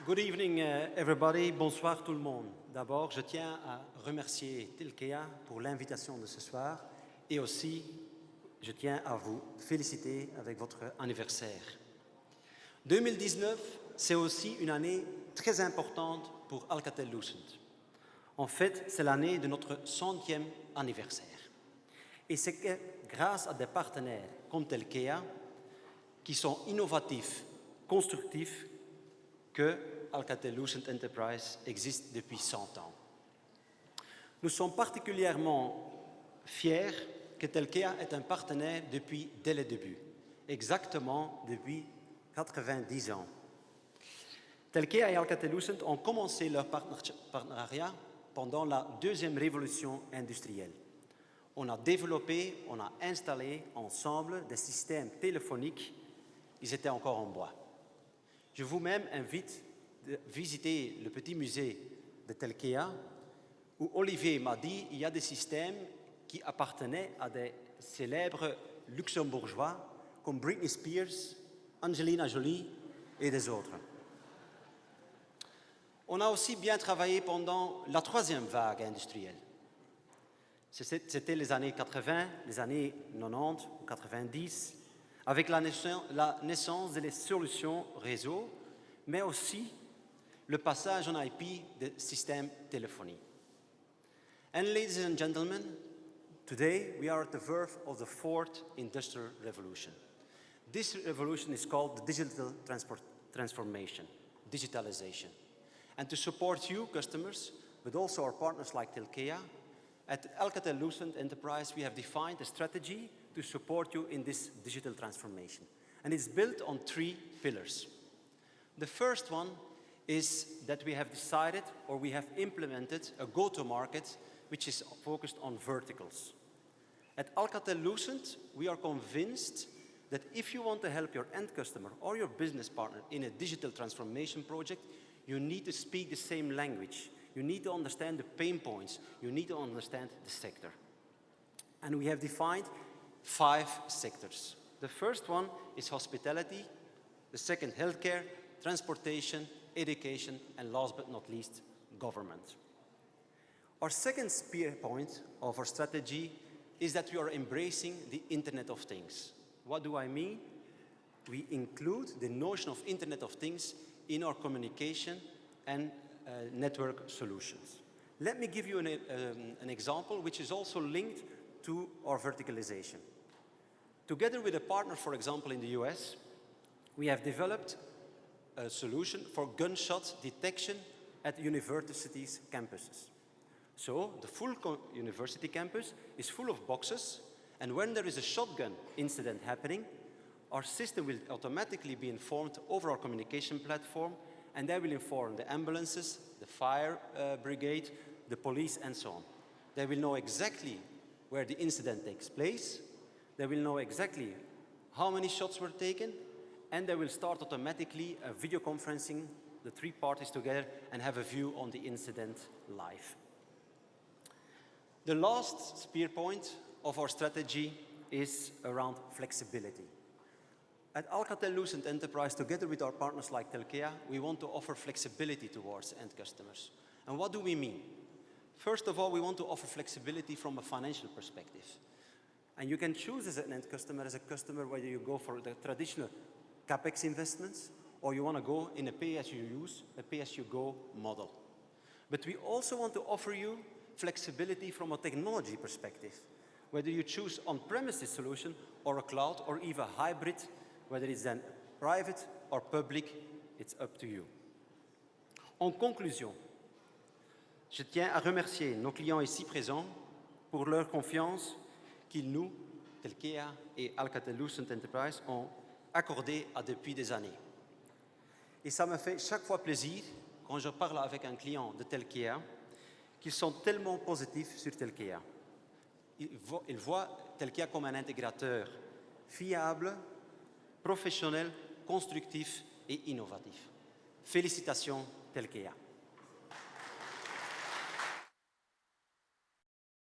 Good evening, everybody. Bonsoir tout le monde. D'abord, je tiens à remercier Telkea pour l'invitation de ce soir et aussi, je tiens à vous féliciter avec votre anniversaire. 2019, c'est aussi une année très importante pour Alcatel-Lucent. En fait, c'est l'année de notre 100e anniversaire. Et c'est grâce à des partenaires comme Telkea, qui sont innovatifs, constructifs, que Alcatel-Lucent Enterprise existe depuis 100 ans. Nous sommes particulièrement fiers que Telkea est un partenaire dès le début, exactement depuis 90 ans. Telkea et Alcatel-Lucent ont commencé leur partenariat pendant la deuxième révolution industrielle. On a développé, on a installé ensemble des systèmes téléphoniques. Ils étaient encore en bois. Je vous-même invite à visiter le petit musée de Telkea, où Olivier m'a dit qu'il y a des systèmes qui appartenaient à des célèbres luxembourgeois comme Britney Spears, Angelina Jolie et des autres. On a aussi bien travaillé pendant la troisième vague industrielle. C'était les années 80, les années 90 ou 90, avec la naissance des solutions réseau, mais aussi le passage en IP des systèmes téléphoniques. And ladies and gentlemen, today we are at the verge of the fourth industrial revolution. This revolution is called the digital transformation, digitalization. And to support you, customers, but also our partners like Telkea, at Alcatel-Lucent Enterprise, we have defined a strategy to support you in this digital transformation. And it's built on 3 pillars. The first one is that we have decided, or we have implemented, a go-to-market which is focused on verticals. At Alcatel-Lucent, we are convinced that if you want to help your end customer or your business partner in a digital transformation project, you need to speak the same language. You need to understand the pain points. You need to understand the sector. And we have defined 5 sectors. The first one is hospitality, the second healthcare, transportation, education, and last but not least, government. Our second spear point of our strategy is that we are embracing the Internet of Things. What do I mean? We include the notion of Internet of Things in our communication and network solutions. Let me give you an example which is also linked to our verticalization. Together with a partner, for example, in the US, we have developed a solution for gunshot detection at universities' campuses. So the full university campus is full of boxes, and when there is a shotgun incident happening, our system will automatically be informed over our communication platform, and they will inform the ambulances, the fire brigade, the police, and so on. They will know exactly where the incident takes place. They will know exactly how many shots were taken, and they will start automatically video conferencing the 3 parties together and have a view on the incident live. The last spear point of our strategy is around flexibility. At Alcatel-Lucent Enterprise, together with our partners like Telkea, we want to offer flexibility towards end customers. And what do we mean? First of all, we want to offer flexibility from a financial perspective. And you can choose as an end customer, whether you go for the traditional CapEx investments or you want to go in a pay-as-you-use, a pay-as-you-go model. But we also want to offer you flexibility from a technology perspective, whether you choose on-premises solution or a cloud or even a hybrid, whether it's then private or public, it's up to you. En conclusion, je tiens à remercier nos clients ici présents pour leur confiance qu'ils nous, Telkea et Alcatel-Lucent Enterprise, ont accordée depuis des années. Et ça me fait chaque fois plaisir, quand je parle avec un client de Telkea, qu'ils sont tellement positifs sur Telkea. Ils voient Telkea comme un intégrateur fiable, professionnel, constructif et innovatif. Félicitations, Telkea.